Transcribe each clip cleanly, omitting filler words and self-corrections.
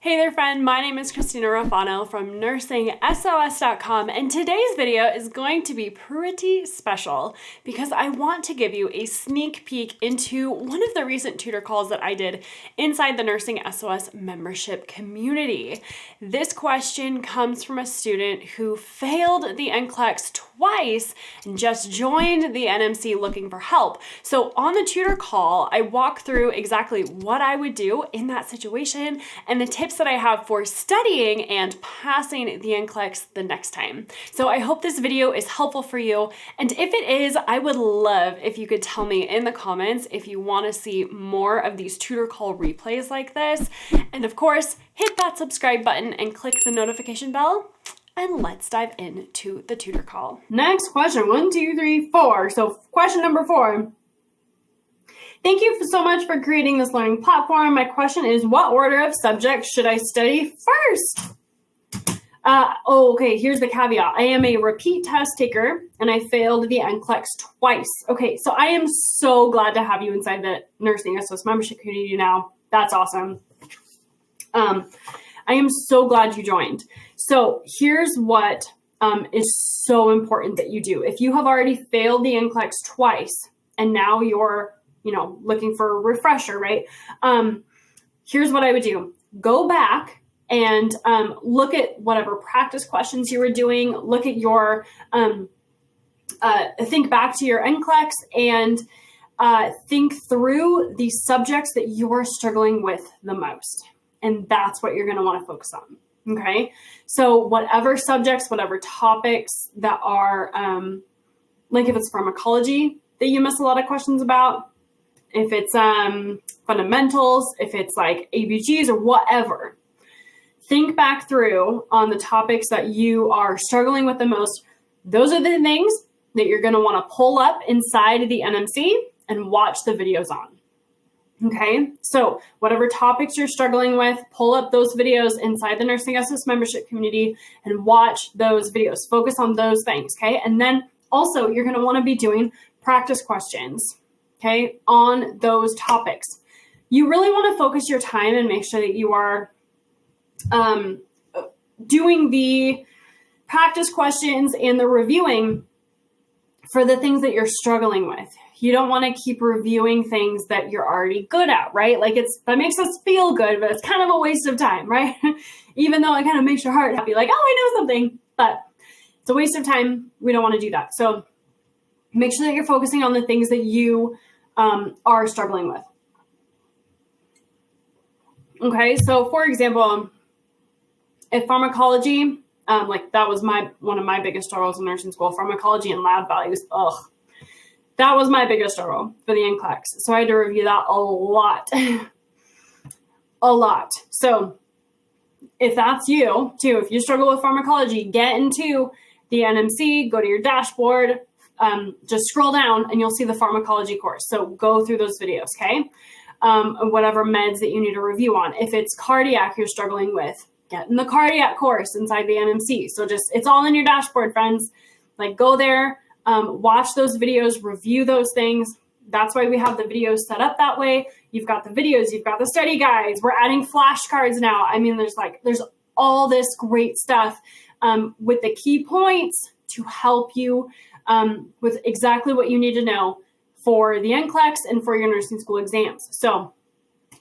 Hey there friend, my name is Christina Rafano from NursingSOS.com, and today's video is going to be pretty special because I want to give you a sneak peek into one of the recent tutor calls that I did inside the NursingSOS membership community. This question comes from a student who failed the NCLEX twice and just joined the NMC looking for help. So on the tutor call, I walk through exactly what I would do in that situation and the tips that I have for studying and passing the NCLEX the next time. So I hope this video is helpful for you. And if it is, I would love if you could tell me in the comments if you want to see more of these tutor call replays like this. And of course, hit that subscribe button and click the notification bell. And let's dive into the tutor call. Next question, 1, 2, 3, 4. So question number 4. Thank you so much for creating this learning platform. My question is, what order of subjects should I study first? Okay, here's the caveat. I am a repeat test taker and I failed the NCLEX twice. Okay, so I am so glad to have you inside the NursingSOS membership community now. That's awesome. I am so glad you joined. So here's what is so important that you do. If you have already failed the NCLEX twice and now you're looking for a refresher, right? Here's what I would do. Go back and look at whatever practice questions you were doing. Look at your, think back to your NCLEX and think through the subjects that you are struggling with the most. And that's what you're going to want to focus on. Okay. So whatever subjects, whatever topics that are, like if it's pharmacology that you miss a lot of questions about, if it's fundamentals, if it's like ABGs or whatever, think back through on the topics that you are struggling with the most. Those are the things that you're going to want to pull up inside the NMC and watch the videos on. Okay, so whatever topics you're struggling with, pull up those videos inside the NursingSOS membership community and watch those videos. Focus on those things, okay? And then also you're going to want to be doing practice questions, okay, on those topics. You really want to focus your time and make sure that you are doing the practice questions and the reviewing for the things that you're struggling with. You don't want to keep reviewing things that you're already good at, right? Like that makes us feel good, but it's kind of a waste of time, right? Even though it kind of makes your heart happy, like, oh, I know something, but it's a waste of time. We don't want to do that. So make sure that you're focusing on the things that you are struggling with. Okay, so for example, if pharmacology, like that was one of my biggest struggles in nursing school, pharmacology and lab values, that was my biggest struggle for the NCLEX. So I had to review that a lot, a lot. So if that's you too, if you struggle with pharmacology, get into the NMC, go to your dashboard, just scroll down and you'll see the pharmacology course. So go through those videos, okay? Whatever meds that you need to review on. If it's cardiac you're struggling with, get in the cardiac course inside the NMC. So it's all in your dashboard, friends. Like go there, watch those videos, review those things. That's why we have the videos set up that way. You've got the videos, you've got the study guides. We're adding flashcards now. I mean, there's all this great stuff with the key points to help you with exactly what you need to know for the NCLEX and for your nursing school exams. So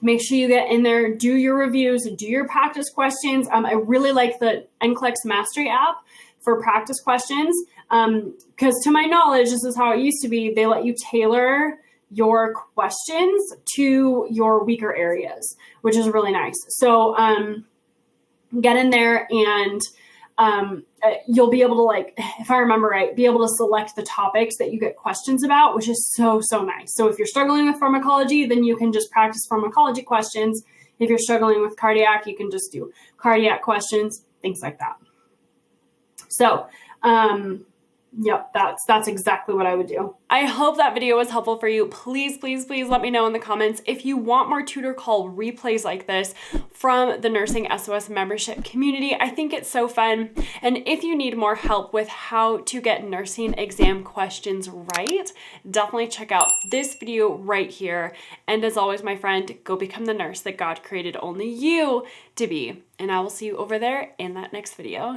make sure you get in there, do your reviews, do your practice questions. I really like the NCLEX Mastery app for practice questions because to my knowledge, this is how it used to be. They let you tailor your questions to your weaker areas, which is really nice. So get in there and you'll be able to, like, if I remember right, be able to select the topics that you get questions about, which is so, so nice. So if you're struggling with pharmacology, then you can just practice pharmacology questions. If you're struggling with cardiac, you can just do cardiac questions, things like that. So Yep, that's exactly what I would do. I hope that video was helpful for you. Please, please, please let me know in the comments if you want more Tutor Call replays like this from the NursingSOS membership community. I think it's so fun. And if you need more help with how to get nursing exam questions right, definitely check out this video right here. And as always, my friend, go become the nurse that God created only you to be. And I will see you over there in that next video.